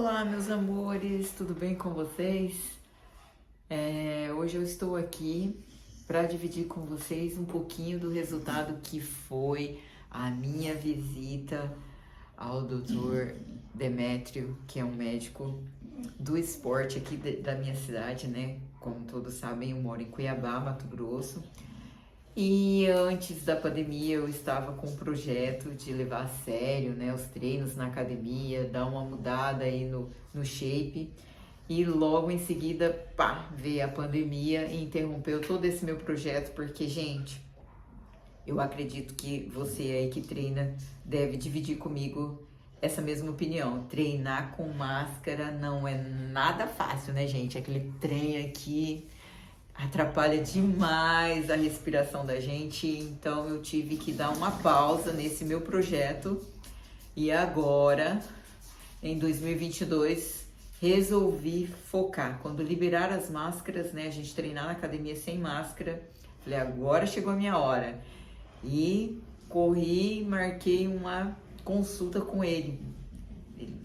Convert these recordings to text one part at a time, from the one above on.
Olá, meus amores, tudo bem com vocês? Hoje eu estou aqui para dividir com vocês um pouquinho do resultado que foi a minha visita ao Dr. Demétrio, que é um médico do esporte aqui da minha cidade, né? Como todos sabem, eu moro em Cuiabá, Mato Grosso. E antes da pandemia eu estava com um projeto de levar a sério, né, os treinos na academia, dar uma mudada aí no shape. E logo em seguida, pá, veio a pandemia e interrompeu todo esse meu projeto, porque, gente, eu acredito que você aí que treina deve dividir comigo essa mesma opinião. Treinar com máscara não é nada fácil, né, gente? Aquele trem aqui atrapalha demais a respiração da gente, então eu tive que dar uma pausa nesse meu projeto e agora, em 2022, resolvi focar. Quando liberar as máscaras, né, a gente treinar na academia sem máscara, falei, agora chegou a minha hora. E corri, marquei uma consulta com ele.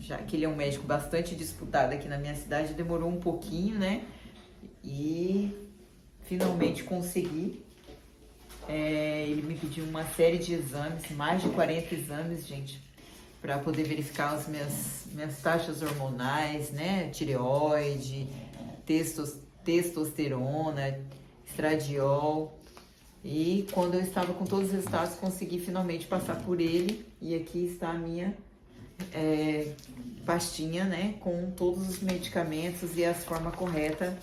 Já que ele é um médico bastante disputado aqui na minha cidade, demorou um pouquinho, né? E finalmente consegui. Ele me pediu uma série de exames, mais de 40 exames, gente, para poder verificar as minhas taxas hormonais, né? Tireoide, testosterona, estradiol. E quando eu estava com todos os resultados, consegui finalmente passar por ele. E aqui está a minha pastinha, né? Com todos os medicamentos e as formas corretas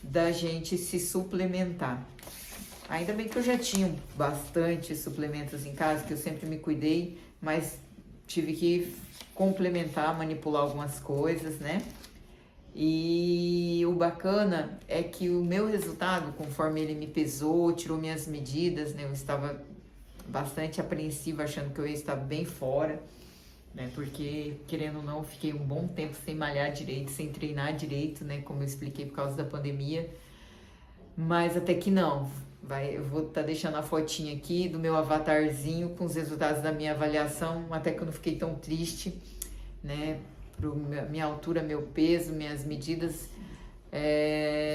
da gente se suplementar. Ainda bem que eu já tinha bastante suplementos em casa, que eu sempre me cuidei, mas tive que complementar, manipular algumas coisas, né? E o bacana é que o meu resultado, conforme ele me pesou, tirou minhas medidas, né? Eu estava bastante apreensiva, achando que eu ia estar bem fora, né? Porque, querendo ou não, eu fiquei um bom tempo sem malhar direito, sem treinar direito, né? Como eu expliquei, por causa da pandemia. Mas até que não. Eu vou estar deixando a fotinha aqui do meu avatarzinho com os resultados da minha avaliação, até que eu não fiquei tão triste, né? Minha altura, meu peso, minhas medidas.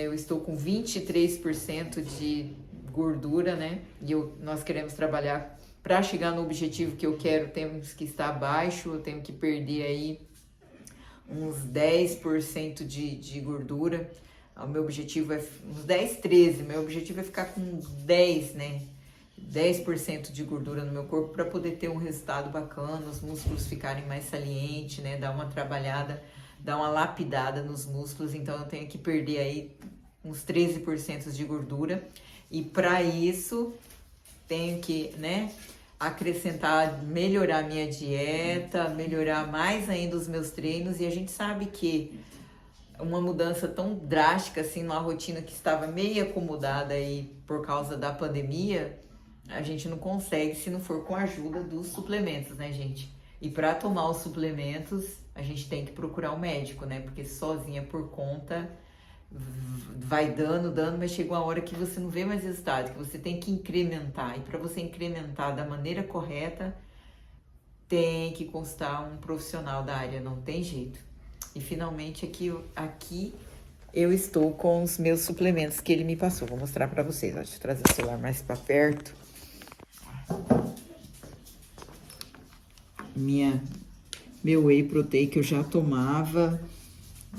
Eu estou com 23% de gordura, né? E nós queremos trabalhar para chegar no objetivo que eu quero, temos que estar abaixo, eu tenho que perder aí uns 10% de gordura. O meu objetivo é uns 10, 13, meu objetivo é ficar com 10, né? 10% de gordura no meu corpo para poder ter um resultado bacana, os músculos ficarem mais salientes, né? Dar uma trabalhada, dar uma lapidada nos músculos, então eu tenho que perder aí uns 13% de gordura. E para isso, tenho que, né, acrescentar, melhorar minha dieta, melhorar mais ainda os meus treinos. E a gente sabe que uma mudança tão drástica assim, numa rotina que estava meio acomodada aí por causa da pandemia, a gente não consegue se não for com a ajuda dos suplementos, né, gente? E para tomar os suplementos, a gente tem que procurar um médico, né? Porque sozinha por conta vai dando, mas chega uma hora que você não vê mais resultado, que você tem que incrementar. E para você incrementar da maneira correta, tem que consultar um profissional da área, não tem jeito. E finalmente aqui eu estou com os meus suplementos que ele me passou. Vou mostrar para vocês. Deixa eu trazer o celular mais para perto. Meu whey protein que eu já tomava.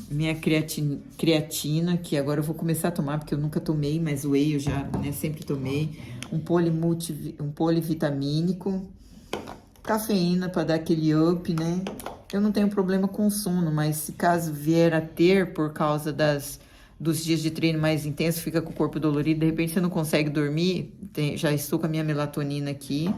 Minha creatina, que agora eu vou começar a tomar, porque eu nunca tomei, mas o whey eu já, né, sempre tomei. Um polivitamínico. Cafeína para dar aquele up, né? Eu não tenho problema com sono, mas se caso vier a ter, por causa dos dias de treino mais intenso, fica com o corpo dolorido, de repente você não consegue dormir, já estou com a minha melatonina aqui.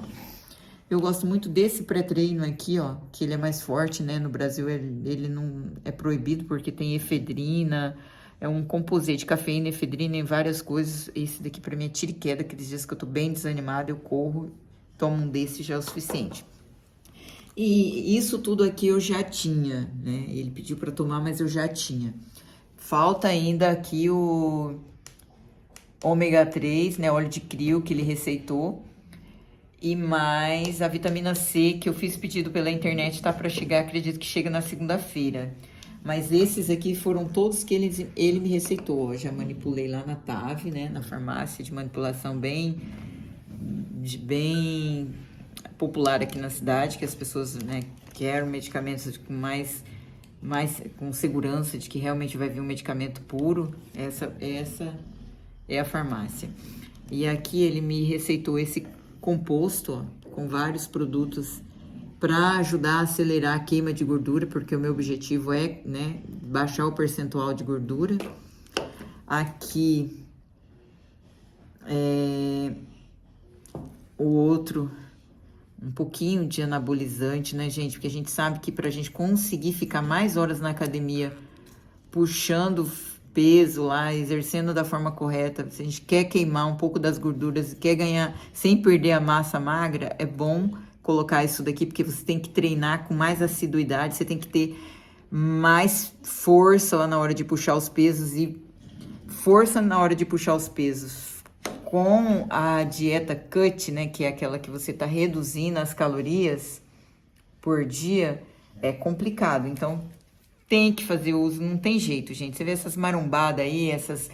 Eu gosto muito desse pré-treino aqui, ó, que ele é mais forte, né? No Brasil ele não é proibido porque tem efedrina, é um composê de cafeína, efedrina e várias coisas. Esse daqui pra mim é tiro e queda, aqueles dias que eu tô bem desanimada, eu corro, tomo um desse já é o suficiente. E isso tudo aqui eu já tinha, né? Ele pediu para tomar, mas eu já tinha. Falta ainda aqui o ômega 3, né? Óleo de crio que ele receitou. E mais a vitamina C que eu fiz pedido pela internet, tá para chegar, acredito que chega na segunda-feira. Mas esses aqui foram todos que ele me receitou. Eu já manipulei lá na TAV, né? Na farmácia de manipulação bem popular aqui na cidade, que as pessoas, né, querem medicamentos com mais com segurança de que realmente vai vir um medicamento puro. Essa é a farmácia. E aqui ele me receitou esse composto, ó, com vários produtos para ajudar a acelerar a queima de gordura, porque o meu objetivo é, né, baixar o percentual de gordura. Aqui o outro, um pouquinho de anabolizante, né, gente? Porque a gente sabe que pra gente conseguir ficar mais horas na academia, puxando peso lá, exercendo da forma correta, se a gente quer queimar um pouco das gorduras, quer ganhar sem perder a massa magra, é bom colocar isso daqui, porque você tem que treinar com mais assiduidade, você tem que ter mais força lá na hora de puxar os pesos e força na hora de puxar os pesos. Com a dieta cut, né, que é aquela que você tá reduzindo as calorias por dia, é complicado. Então, tem que fazer uso, não tem jeito, gente. Você vê essas marombadas aí, essas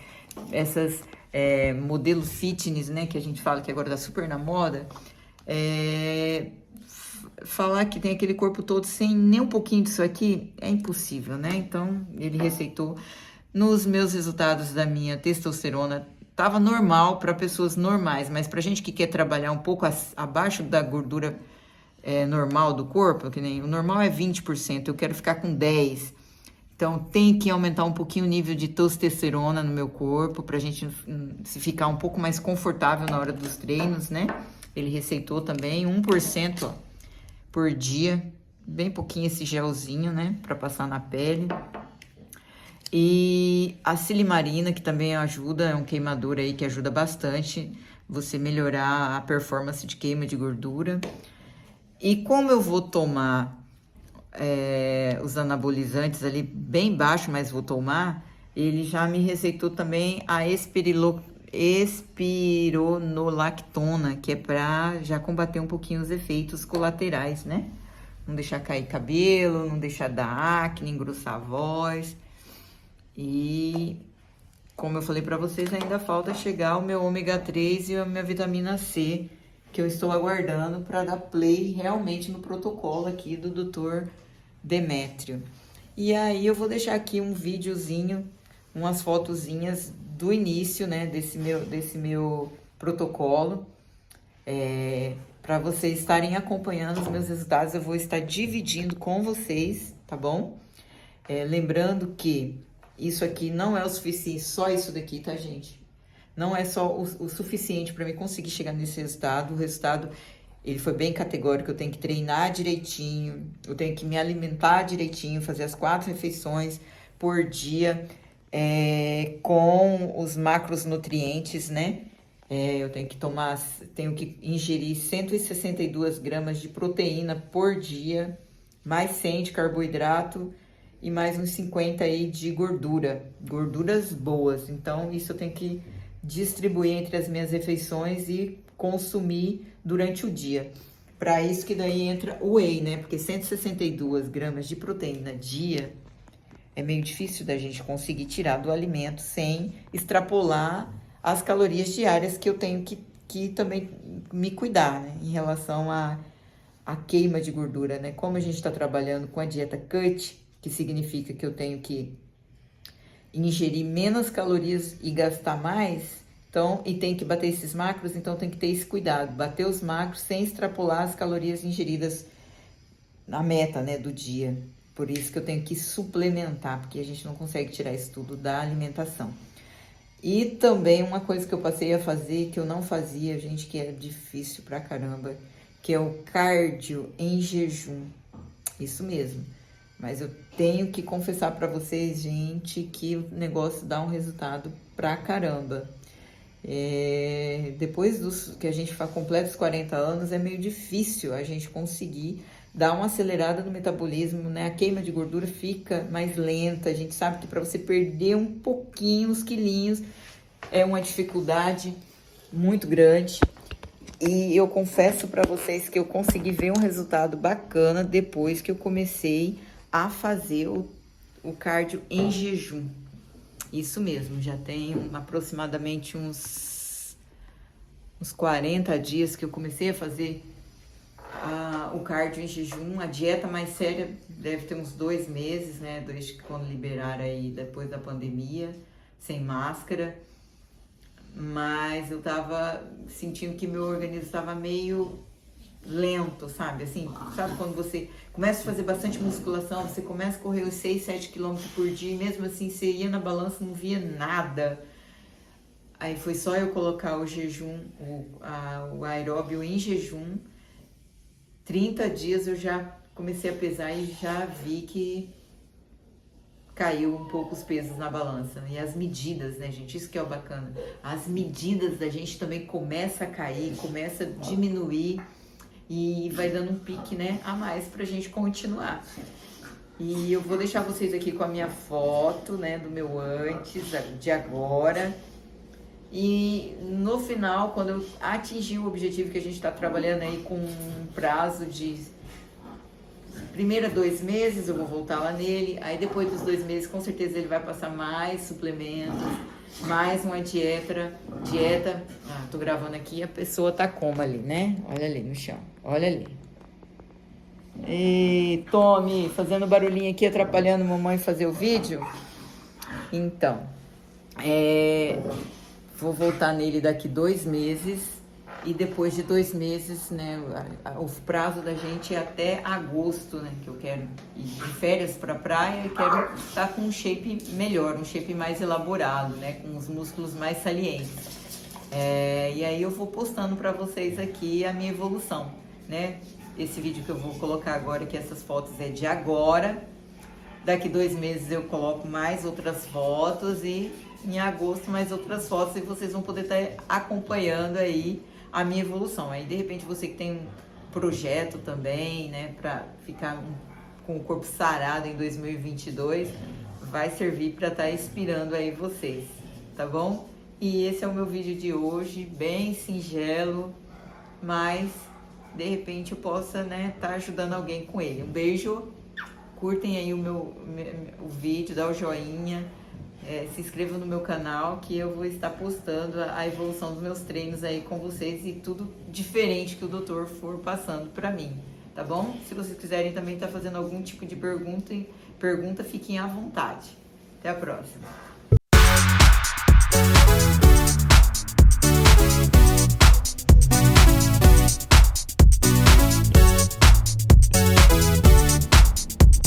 modelo fitness, né, que a gente fala que agora tá super na moda. Falar que tem aquele corpo todo sem nem um pouquinho disso aqui é impossível, né? Então, ele receitou. Nos meus resultados da minha testosterona, tava normal para pessoas normais, mas pra gente que quer trabalhar um pouco abaixo da gordura normal do corpo, que nem o normal é 20%, eu quero ficar com 10%. Então, tem que aumentar um pouquinho o nível de testosterona no meu corpo, pra gente se ficar um pouco mais confortável na hora dos treinos, né? Ele receitou também 1%, ó, por dia, bem pouquinho esse gelzinho, né, pra passar na pele. E a silimarina, que também ajuda, é um queimador aí que ajuda bastante você melhorar a performance de queima de gordura. E como eu vou tomar os anabolizantes ali bem baixo, mas vou tomar, ele já me receitou também a espironolactona, que é para já combater um pouquinho os efeitos colaterais, né? Não deixar cair cabelo, não deixar dar acne, engrossar a voz. E como eu falei para vocês, ainda falta chegar o meu ômega 3 e a minha vitamina C, que eu estou aguardando para dar play realmente no protocolo aqui do Dr. Demétrio. E aí eu vou deixar aqui um videozinho, umas fotozinhas do início, né, desse meu protocolo, para vocês estarem acompanhando os meus resultados. Eu vou estar dividindo com vocês, tá bom? Lembrando que isso aqui não é o suficiente, só isso daqui, tá, gente? Não é só o suficiente para mim conseguir chegar nesse resultado. O resultado, ele foi bem categórico. Eu tenho que treinar direitinho, eu tenho que me alimentar direitinho, fazer as 4 refeições por dia, com os macronutrientes, né? Eu tenho que ingerir 162 gramas de proteína por dia, mais 100 de carboidrato e mais uns 50 aí de gorduras boas. Então, isso eu tenho que distribuir entre as minhas refeições e consumir durante o dia. Para isso que daí entra o whey, né? Porque 162 gramas de proteína dia é meio difícil da gente conseguir tirar do alimento sem extrapolar as calorias diárias que eu tenho que também me cuidar, né? Em relação à queima de gordura, né? Como a gente está trabalhando com a dieta cut, que significa que eu tenho que ingerir menos calorias e gastar mais, então, e tem que bater esses macros, então tem que ter esse cuidado, bater os macros sem extrapolar as calorias ingeridas na meta, né, do dia. Por isso que eu tenho que suplementar, porque a gente não consegue tirar isso tudo da alimentação. E também uma coisa que eu passei a fazer, que eu não fazia, gente, que é difícil pra caramba, que é o cardio em jejum. Isso mesmo. Mas eu tenho que confessar pra vocês, gente, que o negócio dá um resultado pra caramba. Depois que a gente completa os 40 anos, é meio difícil a gente conseguir dar uma acelerada no metabolismo, né? A queima de gordura fica mais lenta. A gente sabe que para você perder um pouquinho, os quilinhos, é uma dificuldade muito grande. E eu confesso para vocês que eu consegui ver um resultado bacana depois que eu comecei a fazer o cardio em jejum. Isso mesmo, já tem aproximadamente uns 40 dias que eu comecei a fazer o cardio em jejum. A dieta mais séria deve ter uns 2 meses, né? Desde que quando liberaram aí, depois da pandemia, sem máscara. Mas eu tava sentindo que meu organismo estava meio lento, sabe? Assim, sabe quando você começa a fazer bastante musculação, você começa a correr os 6, 7 quilômetros por dia, e mesmo assim você ia na balança e não via nada. Aí foi só eu colocar o jejum, o aeróbio em jejum. 30 dias eu já comecei a pesar e já vi que caiu um pouco os pesos na balança. E as medidas, né, gente? Isso que é o bacana. As medidas da gente também começa a cair, começa a diminuir e vai dando um pique, né, a mais pra gente continuar. E eu vou deixar vocês aqui com a minha foto, né, do meu antes, de agora. E no final, quando eu atingir o objetivo que a gente está trabalhando aí com um prazo de primeiro 2 meses, eu vou voltar lá nele. Aí depois dos 2 meses, com certeza ele vai passar mais suplementos, mais uma dieta. Tô gravando aqui, a pessoa tá como ali, né? Olha ali no chão, olha ali. E Tommy, fazendo barulhinho aqui, atrapalhando a mamãe fazer o vídeo. Então, vou voltar nele daqui 2 meses. E depois de 2 meses, né, o prazo da gente é até agosto, né, que eu quero ir de férias pra praia e quero estar com um shape melhor, um shape mais elaborado, né, com os músculos mais salientes. E aí eu vou postando pra vocês aqui a minha evolução, né. Esse vídeo que eu vou colocar agora, que essas fotos é de agora. Daqui 2 meses eu coloco mais outras fotos e em agosto mais outras fotos e vocês vão poder estar acompanhando aí a minha evolução. Aí de repente você que tem um projeto também, né, pra ficar com o corpo sarado em 2022, vai servir para estar inspirando aí vocês, tá bom? E esse é o meu vídeo de hoje, bem singelo, mas de repente eu possa, né, estar ajudando alguém com ele. Um beijo, curtem aí o vídeo, dá o joinha. Se inscrevam no meu canal que eu vou estar postando a evolução dos meus treinos aí com vocês e tudo diferente que o doutor for passando para mim, tá bom? Se vocês quiserem também estar fazendo algum tipo de pergunta, fiquem à vontade. Até a próxima.